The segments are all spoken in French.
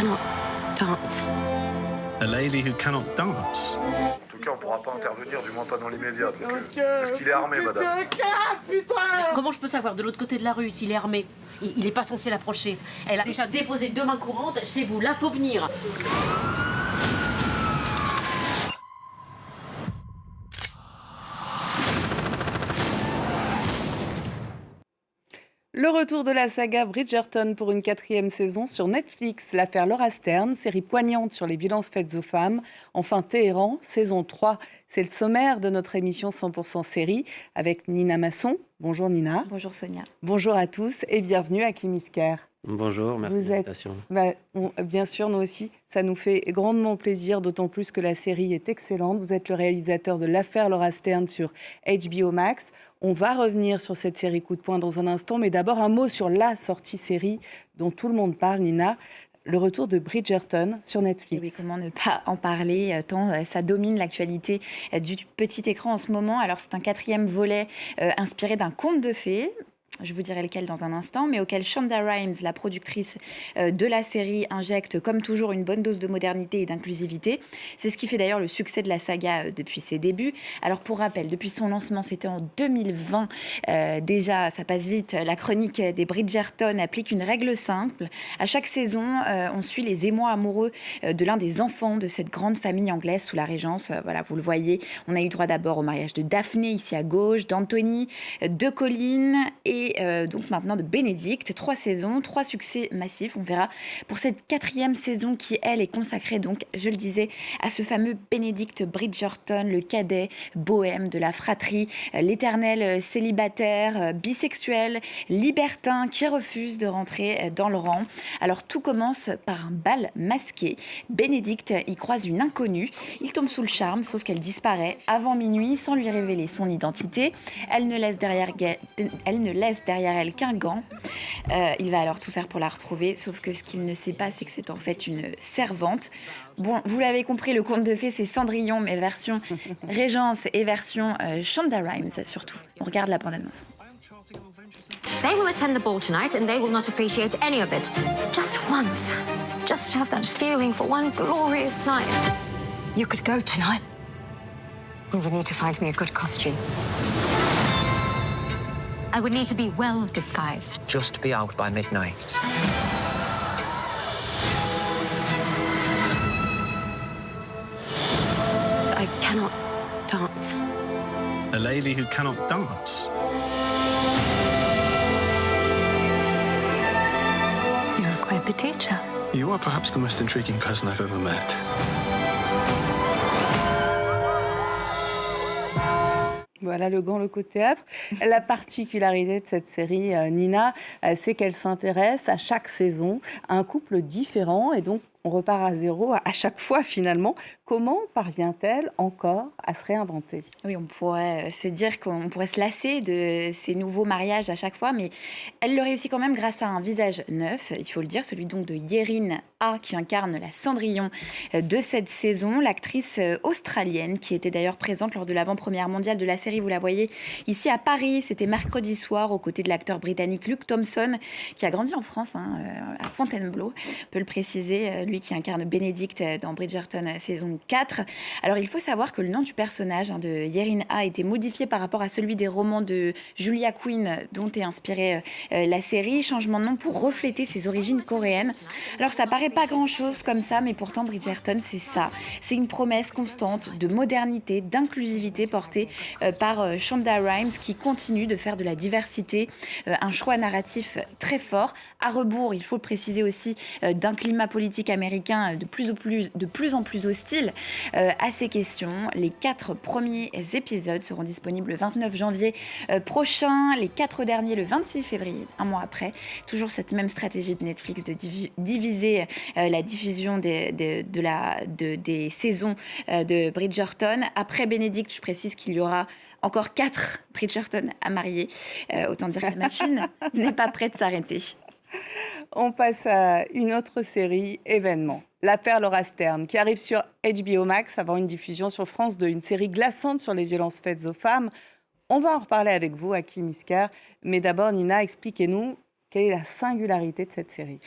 cannot dance. A lady who cannot dance. En tout cas, on ne pourra pas intervenir, du moins pas dans l'immédiat. Est-ce qu'il est armé, madame? Comment je peux savoir de l'autre côté de la rue s'il est armé? Il n'est pas censé l'approcher. Elle a déjà déposé 2 mains courantes chez vous. Là, faut venir. Le retour de la saga Bridgerton pour une 4e saison sur Netflix. L'affaire Laura Stern, série poignante sur les violences faites aux femmes. Enfin, Téhéran, saison 3. C'est le sommaire de notre émission 100% série avec Nina Masson. Bonjour Nina. Bonjour Sonia. Bonjour à tous et bienvenue à Kim Isker. Bonjour, merci de l'invitation. Bien sûr, nous aussi, ça nous fait grandement plaisir, d'autant plus que la série est excellente. Vous êtes le réalisateur de l'affaire Laura Stern sur HBO Max. On va revenir sur cette série coup de poing dans un instant, mais d'abord un mot sur la sortie série dont tout le monde parle, Nina. Le retour de Bridgerton sur Netflix. Oui, comment ne pas en parler, tant ça domine l'actualité du petit écran en ce moment. Alors c'est un 4e volet inspiré d'un conte de fées. Je vous dirai lequel dans un instant, mais auquel Shonda Rhimes, la productrice de la série, injecte comme toujours une bonne dose de modernité et d'inclusivité. C'est ce qui fait d'ailleurs le succès de la saga depuis ses débuts. Alors pour rappel, depuis son lancement, c'était en 2020. Déjà, ça passe vite, la chronique des Bridgerton applique une règle simple. À chaque saison, on suit les émois amoureux de l'un des enfants de cette grande famille anglaise sous la Régence. Voilà, vous le voyez, on a eu droit d'abord au mariage de Daphné, ici à gauche, d'Anthony, de Colin et donc maintenant de Bénédicte. 3 saisons, 3 succès massifs. On verra pour cette 4e saison qui, elle, est consacrée, donc, je le disais, à ce fameux Bénédicte Bridgerton, le cadet bohème de la fratrie, l'éternel célibataire, bisexuel, libertin qui refuse de rentrer dans le rang. Alors tout commence par un bal masqué. Bénédicte y croise une inconnue. Il tombe sous le charme, sauf qu'elle disparaît avant minuit sans lui révéler son identité. Elle ne laisse derrière elle qu'un gant. Il va alors tout faire pour la retrouver, sauf que ce qu'il ne sait pas, c'est que c'est en fait une servante. Bon, vous l'avez compris, le conte de fées, c'est Cendrillon, mais version Régence et version Shonda Rhimes, surtout. On regarde la bande-annonce. They will attend the ball tonight and they will not appreciate any of it. Just once. Just have that feeling for one glorious night. You could go tonight. We would need to find me a good costume. I would need to be well disguised. Just be out by midnight. I cannot dance. A lady who cannot dance. You're quite the teacher. You are perhaps the most intriguing person I've ever met. Voilà le gant, le coup de théâtre. La particularité de cette série, Nina, c'est qu'elle s'intéresse à chaque saison à un couple différent et donc on repart à zéro à chaque fois finalement. Comment parvient-elle encore à se réinventer? Oui, on pourrait se dire qu'on pourrait se lasser de ces nouveaux mariages à chaque fois, mais elle le réussit quand même grâce à un visage neuf, il faut le dire, celui donc de Yerin A, qui incarne la Cendrillon de cette saison, l'actrice australienne, qui était d'ailleurs présente lors de l'avant-première mondiale de la série, vous la voyez ici à Paris, c'était mercredi soir, aux côtés de l'acteur britannique Luke Thompson, qui a grandi en France, à Fontainebleau, on peut le préciser, lui qui incarne Bénédicte dans Bridgerton saison 4. Alors il faut savoir que le nom du personnage de Yerin A a été modifié par rapport à celui des romans de Julia Quinn dont est inspirée la série, changement de nom pour refléter ses origines coréennes. Alors ça paraît pas grand chose comme ça, mais pourtant Bridgerton c'est ça, c'est une promesse constante de modernité, d'inclusivité portée par Shonda Rhimes qui continue de faire de la diversité un choix narratif très fort, à rebours, il faut le préciser aussi, d'un climat politique américain de plus en plus hostile à ces questions. Les 4 premiers épisodes seront disponibles le 29 janvier prochain, les 4 derniers le 26 février, un mois après. Toujours cette même stratégie de Netflix de diviser la diffusion des saisons de Bridgerton. Après Bénédicte, je précise qu'il y aura encore 4 Bridgerton à marier. Autant dire que la machine n'est pas prête de s'arrêter. On passe à une autre série, événement. L'affaire Laura Stern, qui arrive sur HBO Max avant une diffusion sur France 2, une série glaçante sur les violences faites aux femmes. On va en reparler avec vous, Hakim Isker. Mais d'abord, Nina, expliquez-nous Quelle est la singularité de cette série ?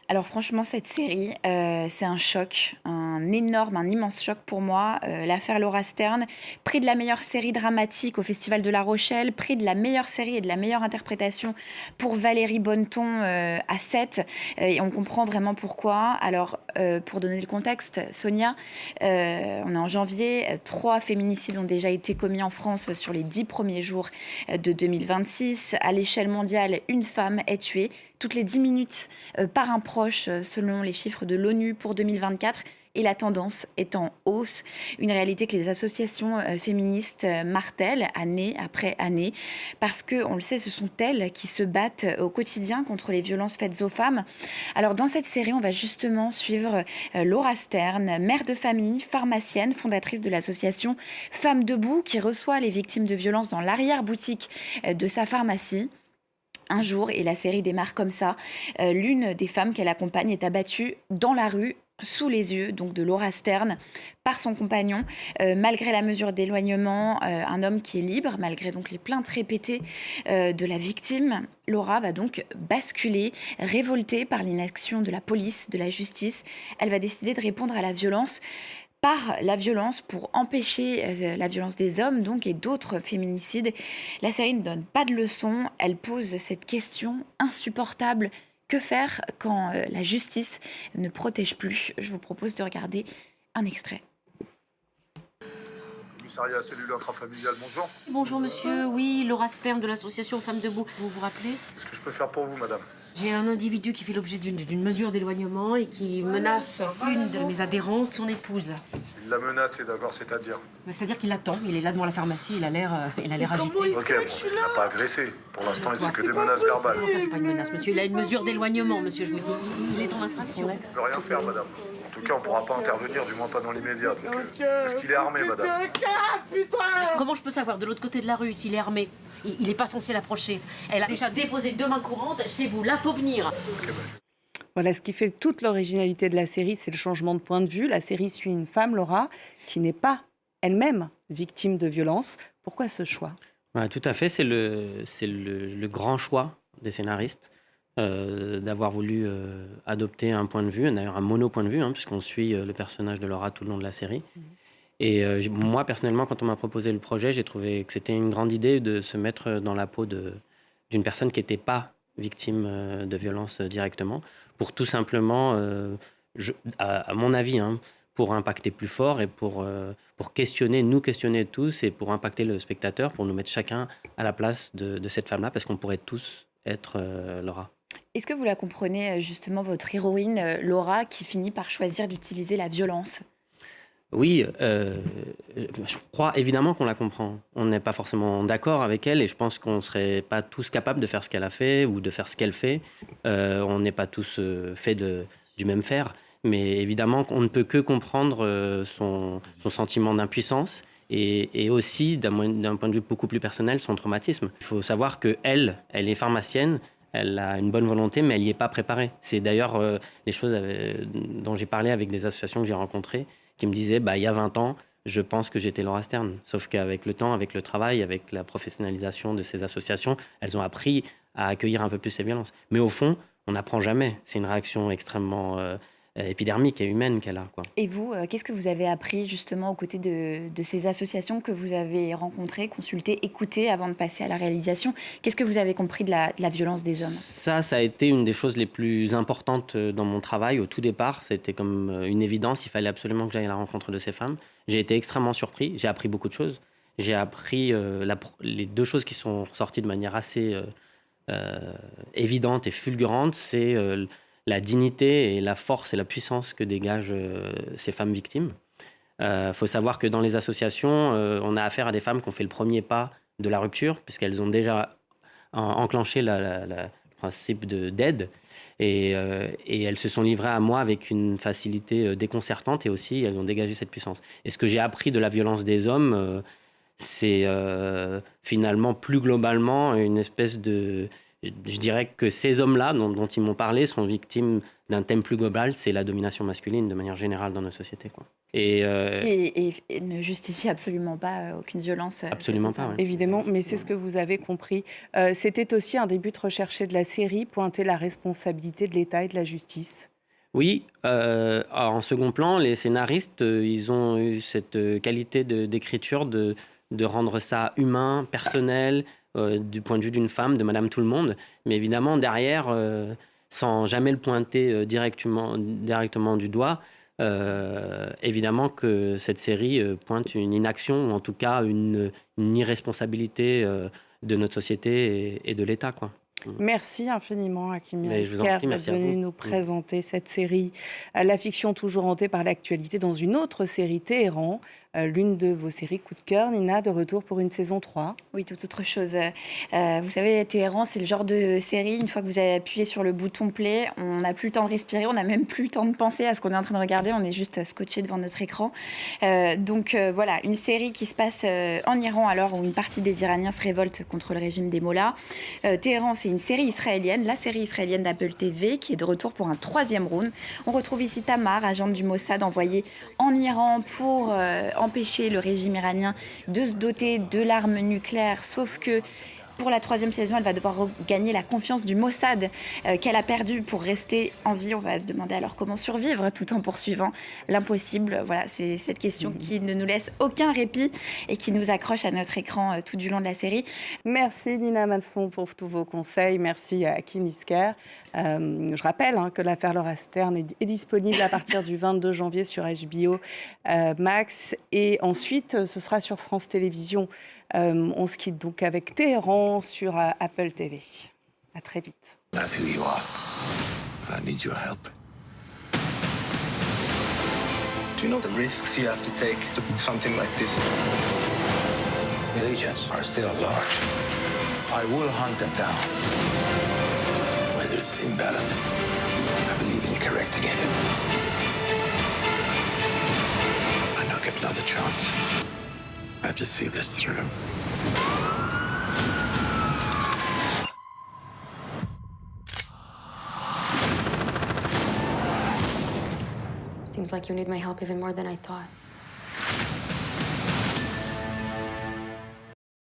Alors franchement, cette série, c'est un choc, un immense choc pour moi. L'affaire Laura Stern, prix de la meilleure série dramatique au Festival de La Rochelle, prix de la meilleure série et de la meilleure interprétation pour Valérie Bonneton à 7. Et on comprend vraiment pourquoi. Alors, pour donner le contexte, Sonia, on est en janvier, 3 féminicides ont déjà été commis en France sur les 10 premiers jours de 2026. À l'échelle mondiale, une femme est tuée toutes les 10 minutes par un proche, selon les chiffres de l'ONU pour 2024. Et la tendance est en hausse. Une réalité que les associations féministes martèlent année après année. Parce que, on le sait, ce sont elles qui se battent au quotidien contre les violences faites aux femmes. Alors, dans cette série, on va justement suivre Laura Stern, mère de famille, pharmacienne, fondatrice de l'association Femmes Debout, qui reçoit les victimes de violences dans l'arrière-boutique de sa pharmacie. Un jour, et la série démarre comme ça, l'une des femmes qu'elle accompagne est abattue dans la rue, sous les yeux donc de Laura Stern, par son compagnon. Malgré la mesure d'éloignement, un homme qui est libre, malgré donc les plaintes répétées de la victime, Laura va donc basculer, révoltée par l'inaction de la police, de la justice. Elle va décider de répondre à la violence par la violence pour empêcher la violence des hommes donc et d'autres féminicides. La série ne donne pas de leçons, elle pose cette question insupportable. Que faire quand la justice ne protège plus ? Je vous propose de regarder un extrait. Commissariat cellule intrafamiliale, bonjour. Bonjour monsieur, oui, Laura Stern de l'association Femmes Debout. Vous vous rappelez ? Qu'est-ce que je peux faire pour vous, madame ? J'ai un individu qui fait l'objet d'une mesure d'éloignement et qui menace une de mes adhérentes, son épouse. Il la menace et d'abord, c'est-à-dire ? C'est-à-dire qu'il attend, il est là devant la pharmacie, il a l'air agité. Ok, bon, il n'a pas agressé. Pour l'instant, c'est que des menaces verbales. Non, ça c'est pas une menace, monsieur. Il a une mesure d'éloignement, monsieur, je vous dis. Il est en infraction. Je ne peux rien faire, madame. En tout cas, on ne pourra pas intervenir, du moins pas dans l'immédiat. Est-ce qu'il est armé, madame ? Comment je peux savoir de l'autre côté de la rue s'il est armé ? Il n'est pas censé l'approcher. Elle a déjà déposé 2 mains courantes chez vous. Là, faut venir. Voilà, ce qui fait toute l'originalité de la série, c'est le changement de point de vue. La série suit une femme, Laura, qui n'est pas elle-même victime de violence. Pourquoi ce choix ? Tout à fait, c'est le grand choix des scénaristes d'avoir voulu adopter un point de vue, d'ailleurs un mono-point de vue, puisqu'on suit le personnage de Laura tout le long de la série. Et moi, personnellement, quand on m'a proposé le projet, j'ai trouvé que c'était une grande idée de se mettre dans la peau d'une personne qui n'était pas victime de violence directement, pour tout simplement, à mon avis, pour impacter plus fort et pour nous questionner tous et pour impacter le spectateur, pour nous mettre chacun à la place de cette femme-là, parce qu'on pourrait tous être Laura. Est-ce que vous la comprenez, justement, votre héroïne, Laura, qui finit par choisir d'utiliser la violence ? Oui, je crois évidemment qu'on la comprend. On n'est pas forcément d'accord avec elle et je pense qu'on ne serait pas tous capables de faire ce qu'elle a fait ou de faire ce qu'elle fait. On n'est pas tous faits du même fer. Mais évidemment, on ne peut que comprendre son sentiment d'impuissance et aussi, d'un point de vue beaucoup plus personnel, son traumatisme. Il faut savoir qu'elle est pharmacienne, elle a une bonne volonté, mais elle n'y est pas préparée. C'est d'ailleurs les choses dont j'ai parlé avec des associations que j'ai rencontrées, qui me disaient, il y a 20 ans, je pense que j'étais Laura Stern. Sauf qu'avec le temps, avec le travail, avec la professionnalisation de ces associations, elles ont appris à accueillir un peu plus ces violences. Mais au fond, on n'apprend jamais. C'est une réaction extrêmement épidermique et humaine qu'elle a, quoi. Et vous, qu'est-ce que vous avez appris justement aux côtés de ces associations que vous avez rencontrées, consultées, écoutées avant de passer à la réalisation ? Qu'est-ce que vous avez compris de la violence des hommes ? Ça a été une des choses les plus importantes dans mon travail. Au tout départ, c'était comme une évidence. Il fallait absolument que j'aille à la rencontre de ces femmes. J'ai été extrêmement surpris. J'ai appris beaucoup de choses. J'ai appris les 2 choses qui sont ressorties de manière assez évidente et fulgurante. C'est la dignité et la force et la puissance que dégagent ces femmes victimes. Faut savoir que dans les associations, on a affaire à des femmes qui ont fait le premier pas de la rupture, puisqu'elles ont déjà enclenché le principe d'aide. Et elles se sont livrées à moi avec une facilité déconcertante, et aussi elles ont dégagé cette puissance. Et ce que j'ai appris de la violence des hommes, c'est finalement plus globalement une espèce de... Je dirais que ces hommes-là, dont ils m'ont parlé, sont victimes d'un thème plus global, c'est la domination masculine de manière générale dans nos sociétés, quoi. Et Qui ne justifie absolument pas aucune violence. absolument pas. Ouais. Évidemment, mais c'est ce que vous avez compris. C'était aussi un des buts recherchés de la série, pointer la responsabilité de l'État et de la justice. Oui, en second plan, les scénaristes, ils ont eu cette qualité d'écriture de rendre ça humain, personnel, du point de vue d'une femme, de Madame Tout-le-Monde. Mais évidemment, derrière, sans jamais le pointer directement du doigt, évidemment que cette série pointe une inaction, ou en tout cas une irresponsabilité de notre société et de l'État, quoi. Merci infiniment, Hakim Mais je vous en Miresker, prie, d'être merci à venu vous. nous présenter cette série. La fiction toujours hantée par l'actualité dans une autre série, Téhéran. L'une de vos séries coup de cœur, Nina, de retour pour une saison 3. Oui, toute autre chose. Vous savez, Téhéran, c'est le genre de série, une fois que vous avez appuyé sur le bouton play, on n'a plus le temps de respirer, on n'a même plus le temps de penser à ce qu'on est en train de regarder, on est juste scotché devant notre écran. Donc voilà, une série qui se passe en Iran, alors où une partie des Iraniens se révolte contre le régime des mollahs. Téhéran, c'est une série israélienne, la série israélienne d'Apple TV, qui est de retour pour un 3e round. On retrouve ici Tamar, agente du Mossad, envoyée en Iran pour empêcher le régime iranien de se doter de l'arme nucléaire, sauf que pour la 3e saison, elle va devoir regagner la confiance du Mossad qu'elle a perdue pour rester en vie. On va se demander alors comment survivre tout en poursuivant l'impossible. Voilà, c'est cette question qui ne nous laisse aucun répit et qui nous accroche à notre écran tout du long de la série. Merci Nina Masson pour tous vos conseils. Merci à Hakim Miresker. Je rappelle que l'affaire Laura Stern est disponible à partir du 22 janvier sur HBO Max. Et ensuite, ce sera sur France Télévisions. On se quitte donc avec Téhéran sur Apple TV. À très vite. Not who you are, but I need your help. Do you know the risks you have to take to do something like this? The agents are still large. I will hunt them down. Whether it's imbalance, I believe in correcting it. I don't get another chance. I have to see this through. Seems like you need my help even more than I thought.